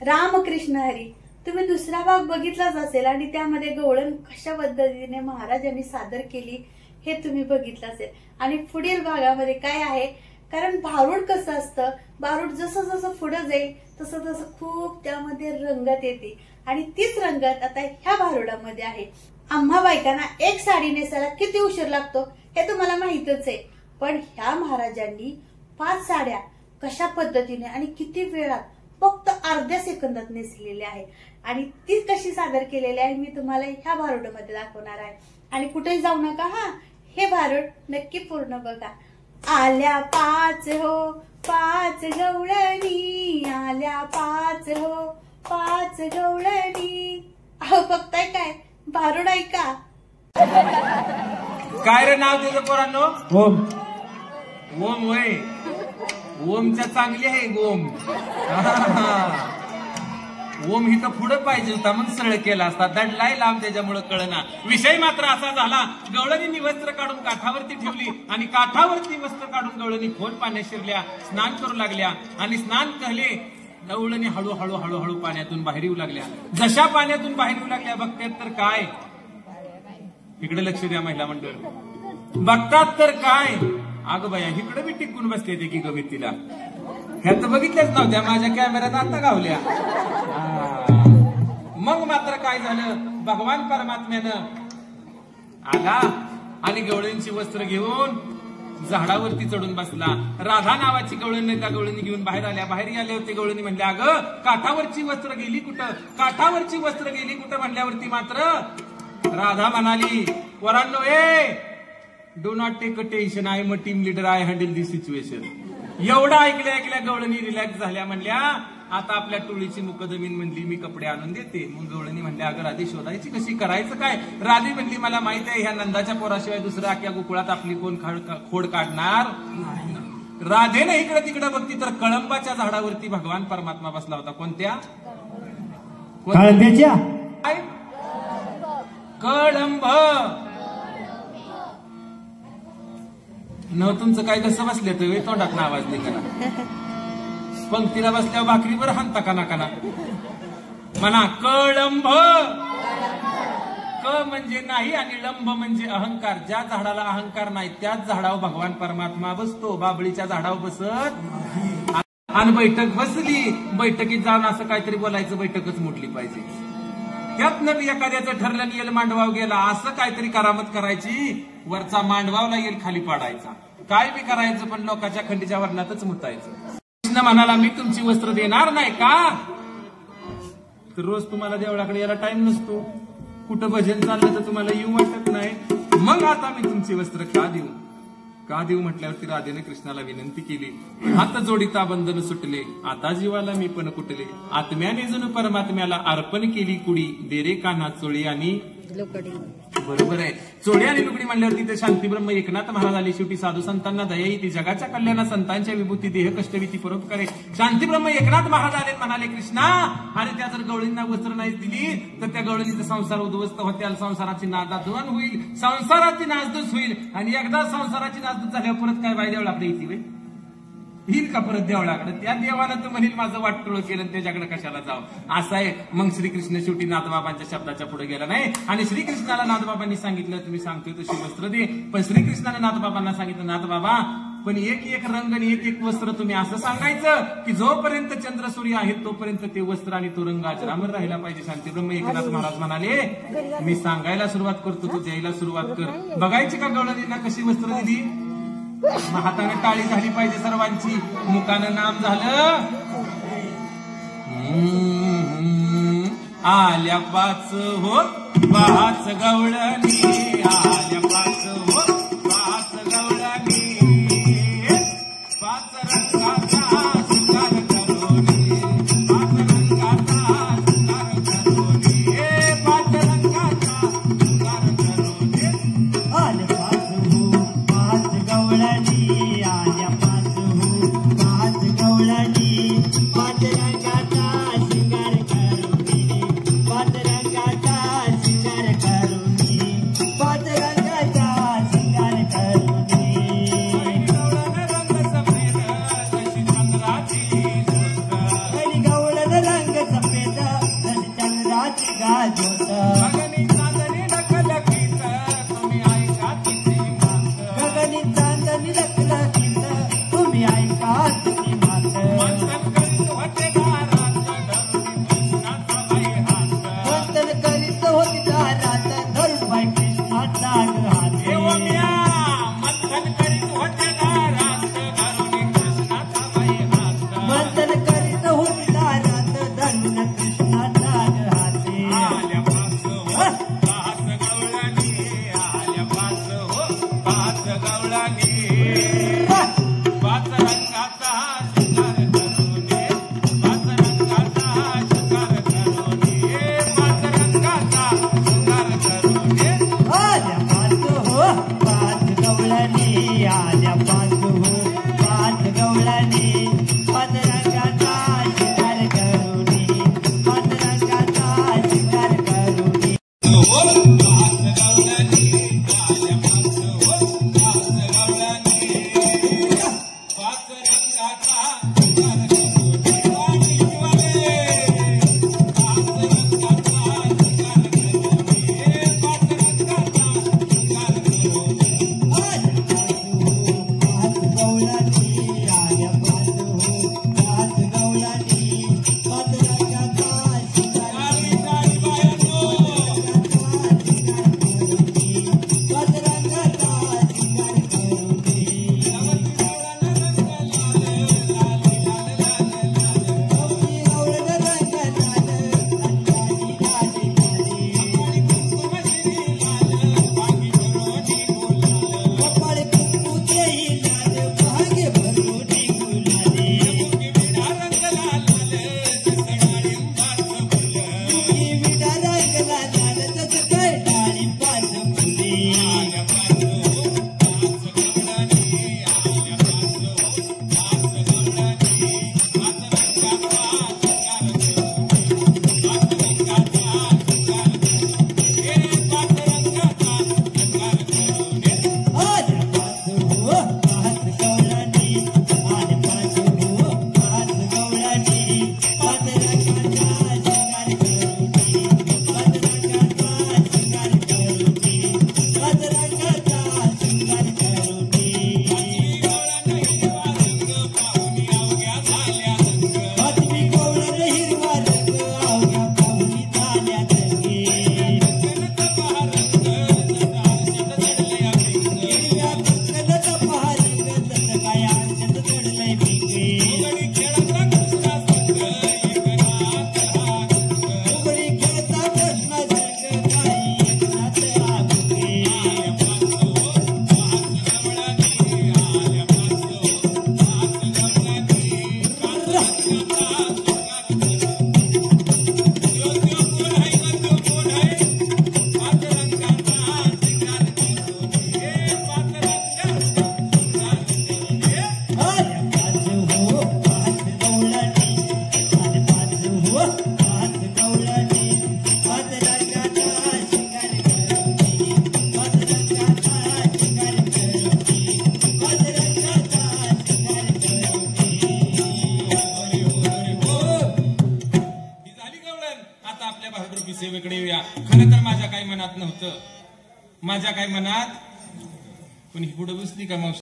रामकृष्ण हरी. तुम्ही दुसरा भाग बघितलाच असेल आणि त्यामध्ये गवळण कशा पद्धतीने महाराजांनी सादर केली हे तुम्ही बघितलं असेल. आणि पुढील भागामध्ये काय आहे, कारण भारुड कसं असतं, भारुड जसं जसं पुढे जाईल तसं तसं खूप त्यामध्ये रंगत येते आणि तीच रंगत आता ह्या भारुडामध्ये आहे. आम्हा बायकांना एक साडी नेसायला किती उशीर लागतो हे तुम्हाला माहितच आहे, पण ह्या महाराजांनी 5 साड्या कशा पद्धतीने आणि किती वेळात फक्त अर्ध्या सेकंदात नेसलेली आहे आणि ती कशी सादर केलेली आहे मी तुम्हाला ह्या भारुडामध्ये दाखवणार आहे. आणि कुठेही जाऊ नका हा, हे भारुड नक्की पूर्ण बघा. आल्या 5 हो 5 गवळणी, आल्या 5 हो 5 गवळणी. अहो बघताय काय, भारुड ऐका. काय रे नाव त्याचं पोरांनो? ओम. ओम होय, ओमच्या चांगली आहे ओम. ओम ही तर पुढे पाहिजे होता, मग सरळ केला असता. दडलाय लांब त्याच्यामुळे कळना. विषय मात्र असा झाला, गवळणींनी वस्त्र काढून काठावरती ठेवली आणि काठावरती वस्त्र काढून गवळणी खोल पाण्यात शिरल्या, स्नान करू लागल्या आणि स्नान कहले गवळणी हळूहळू हळूहळू पाण्यातून बाहेर येऊ लागल्या. जशा पाण्यातून बाहेर येऊ लागल्या बघतात तर काय, इकडे लक्ष द्या महिला मंडळ, बघतात तर काय, अगं बाया इकडे बी टिकून बसते ते की गवीत तिला. ह्या तर बघितल्याच नव्हत्या, माझ्या कॅमेऱ्यात आता गावल्या. मग मात्र काय झालं, भगवान परमात्म्यानं आला आणि गवळणीची वस्त्र घेऊन झाडावरती चढून बसला. राधा नावाची गवळणी त्या गवळणी घेऊन बाहेर आल्या. बाहेर आले होते गवळणी म्हणल्या, अगं काठावरची वस्त्र गेली कुठं, काठावरची वस्त्र गेली कुठं म्हणल्यावरती मात्र राधा म्हणाली, वरांनो do not take a tension, I am a team leader, I handle this situation. एवढं ऐकल्या गवळणी रिलॅक्स झाल्या. म्हणल्या आता आपल्या टोळीची मुकदमीन म्हणली मी कपडे आणून देते. मग गवळणी म्हणल्या, अगं राधी शोधायची कशी, करायचं काय? राधी म्हणली, मला माहित आहे ह्या नंदाच्या पोराशिवाय दुसऱ्या अख्या गोकुळात आपली कोण खोड काढणार. राधेने इकडे तिकडे बघती तर कळंबाच्या झाडावरती भगवान परमात्मा बसला होता. कोणत्या? कळंब्याच्या. कळंब न तुमचं काय कसं बसले तर तोंडात आवाज निघाला. पंक्तीला बसल्यावर भाकरीवर हाणता काना काना म्हणा. कळंब, क म्हणजे नाही आणि लंब म्हणजे अहंकार. ज्या झाडाला अहंकार नाही त्याच झाडावर भगवान परमात्मा बसतो. बाबळीच्या झाडावर बसत आणि बैठक बसली, बैठकीत जाऊन असं काहीतरी बोलायचं, बैठकच मोडली पाहिजे. त्यातनं बी एखाद्याचं ठरलं येईल मांडवाव गेला, असं काहीतरी करामत करायची, वरचा मांडवावला येईल खाली पाडायचा, काय बी करायचं पण लोकांच्या खंडीच्या वर्णातच मुतायचं. कृष्ण म्हणाला, मी तुमची वस्त्र देणार नाही का? तर रोज तुम्हाला देवळाकडे यायला टाइम नसतो, कुठं भजन चाललं तर तुम्हाला येऊ वाटत नाही, मग आता मी तुमची वस्त्र का देऊ? का देऊ म्हटल्यावरती राधेने कृष्णाला विनंती केली, हात जोडिता बंधन सुटले, आता जीवाला मी पण कुटले, आत्म्याने जणू परमात्म्याला अर्पण केली कुडी, देरे काना चोळी आणि बरोबर आहे. चोळी आणि लुगडी म्हणल्यावरती ते शांती ब्रह्म एकनाथ महाराज आले. शेवटी साधू संतांना दया येते, जगाच्या कल्याणा संतांच्या विभूती, देह कष्टविती परोपकारे. शांती ब्रह्म एकनाथ महाराज आले, म्हणाले कृष्णा, आणि त्या जर गवळींना वस्त्र नाही दिली तर त्या गवळीचा संसार उद्ध्वस्त होत्याल, संसाराची नादाधुवान होईल, संसाराची नासधूस होईल. आणि एकदा संसाराची नासधूस झाल्यावर परत काय बाई देवळाकडे येते येईल का परत देवळाकडे? त्या देवानं तर म्हणेल माझं वाटोळ केलं, त्याच्याकडे कशाला जावं, असं आहे. मग श्रीकृष्ण शेवटी नाथबाबांच्या शब्दाच्या पुढे गेला नाही आणि श्रीकृष्णाला नाथबाबांनी सांगितलं, तुम्ही सांगतोय तशी वस्त्र दे. पण श्रीकृष्णाने नाथबाबांना सांगितलं, नाथबाबा पण एक एक रंग आणि एक एक वस्त्र तुम्ही असं सांगायचं की जोपर्यंत चंद्र सूर्य आहेत तोपर्यंत ते वस्त्र आणि तो रंग अजरामर राहिला पाहिजे. शांतीब्रह्म एकनाथ महाराज म्हणाले, मी सांगायला सुरुवात करतो, तू द्यायला सुरुवात कर. बघायची का गवळणींना कशी वस्त्र दिली? हाताने टाळी झाली पाहिजे सर्वांची, मुखानं नाम झालं. आल्या 5 हो 5 गवळणी, आल्या 5 हो 5 गवळणी, 5 रंगाचा शृंगार करोनी, 5 रंगाचा शृंगार करोनी, 5 रंगाचा शृंगार करोनी. आल्या 5 हो 5 गवळणी, आल्या 5 हो 5 गवळणी, 5 रंगाचा शृंगार करोनी, 5 रंगाचा शृंगार करोनी, 5 रंगाचा गाजोत गगनी चांदणी लखलखीत तुम्ही ऐका किती मात गगनी चांदणी लखलखीत तुम्ही ऐका किती मात मंथन करीत होते दारात धरुणी कृष्णाचा बाई हात मंथन करीत होती दारात धरून बाई कृष्णाचा हात हे ओम्या मंथन करीत होते दारात धरुणी कृष्णाचा बाई हात मंथन करीत होती दारात धरून कृष्णाचा हात आल्या पाच हो पाच गवळणी आल्या पाच हो पाच गवळणी पाच रंगाचा शिकार करूने पाच रंगाचा शिकार करूने पाच रंगाचा शिकार करूने आल्या पाच हो पाच गवळणी आल्या पाच हो पाच गवळणी पाच रंगाचा शिकार करूनी पाच रंगाचा शिकार करूनी हो पाच गवळणी आल्या पाच हो पाच गवळणी पाच रंगाचा शिकार करूने वाणी वाले पाच रंगाचा शिकार करूने पाच रंगाचा शिकार करूने पाच गवळणी आल्या पाच हो पाच गवळणी पाच रंगाचा शिकार गावी गावी बायांनो पाच रंगाचा शिकार सेवेकडे येऊया. खरं तर माझ्या काही मनात नव्हतं, माझ्या काही मनात पण ही पुढे बसली का मावशी